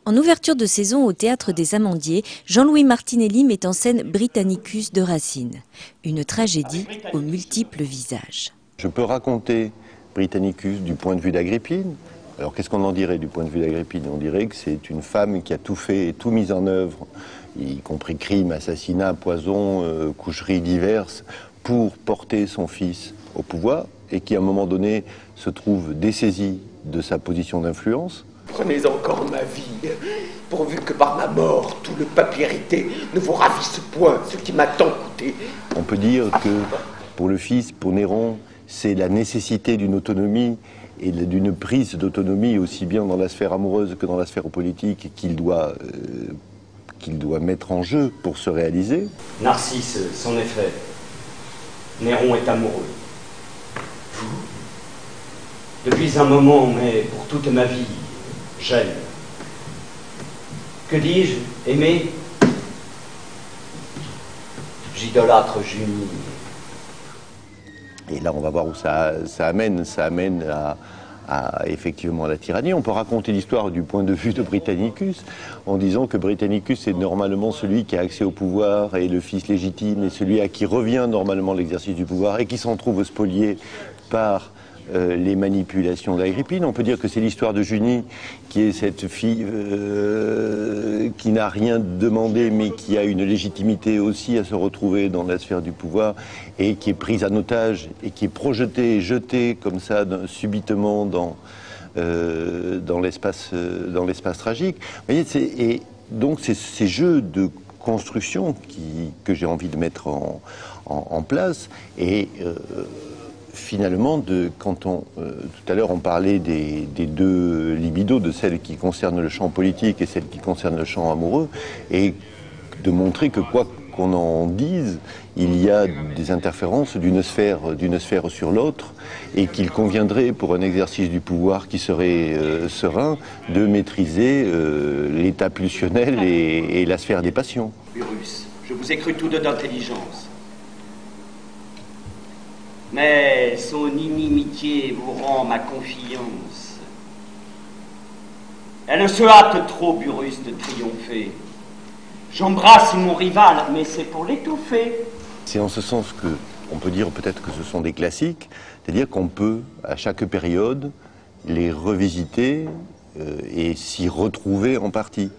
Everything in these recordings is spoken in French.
En ouverture de saison au Théâtre des Amandiers, Jean-Louis Martinelli met en scène Britannicus de Racine, une tragédie aux multiples visages. Je peux raconter Britannicus du point de vue d'Agrippine. Alors qu'est-ce qu'on en dirait du point de vue d'Agrippine? On dirait que c'est une femme qui a tout fait et tout mis en œuvre, y compris crime, assassinat, poison, coucheries diverses, pour porter son fils au pouvoir et qui à un moment donné se trouve dessaisie de sa position d'influence. Prenez encore ma vie, pourvu que par ma mort, tout le peuple irrité ne vous ravisse point, ce qui m'a tant coûté. On peut dire que pour le fils, pour Néron, c'est la nécessité d'une autonomie et d'une prise d'autonomie aussi bien dans la sphère amoureuse que dans la sphère politique qu'il doit mettre en jeu pour se réaliser. Narcisse, son effet. Néron est amoureux. Vous? Depuis un moment, mais pour toute ma vie, j'aime. Que dis-je? Aimer? J'idolâtre Junie. Et là, on va voir où ça amène. Ça amène effectivement à la tyrannie. On peut raconter l'histoire du point de vue de Britannicus en disant que Britannicus est normalement celui qui a accès au pouvoir et le fils légitime et celui à qui revient normalement l'exercice du pouvoir et qui s'en trouve spolié par les manipulations d'Agrippine. On peut dire que c'est l'histoire de Junie, qui est cette fille qui n'a rien demandé, mais qui a une légitimité aussi à se retrouver dans la sphère du pouvoir, et qui est prise en otage, et qui est projetée et jetée comme ça subitement dans l'espace tragique. Vous voyez, et donc c'est ces jeux de construction que j'ai envie de mettre en place, et finalement, tout à l'heure on parlait des deux libidos, de celle qui concerne le champ politique et celle qui concerne le champ amoureux, et de montrer que quoi qu'on en dise, il y a des interférences d'une sphère sur l'autre, et qu'il conviendrait pour un exercice du pouvoir qui serait serein de maîtriser l'état pulsionnel et la sphère des passions. Pyrrhus, je vous ai cru tous deux d'intelligence. Mais son inimitié vous rend ma confiance. Elle se hâte trop, Pyrrhus, de triompher. J'embrasse mon rival, mais c'est pour l'étouffer. C'est en ce sens que on peut dire peut-être que ce sont des classiques, c'est-à-dire qu'on peut, à chaque période, les revisiter et s'y retrouver en partie.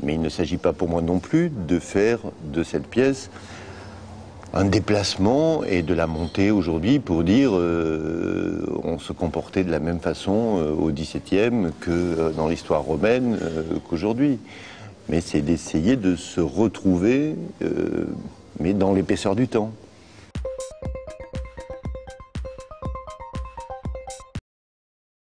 Mais il ne s'agit pas pour moi non plus de faire de cette pièce un déplacement et de la monter aujourd'hui pour dire on se comportait de la même façon au XVIIe que dans l'histoire romaine qu'aujourd'hui. Mais c'est d'essayer de se retrouver, mais dans l'épaisseur du temps.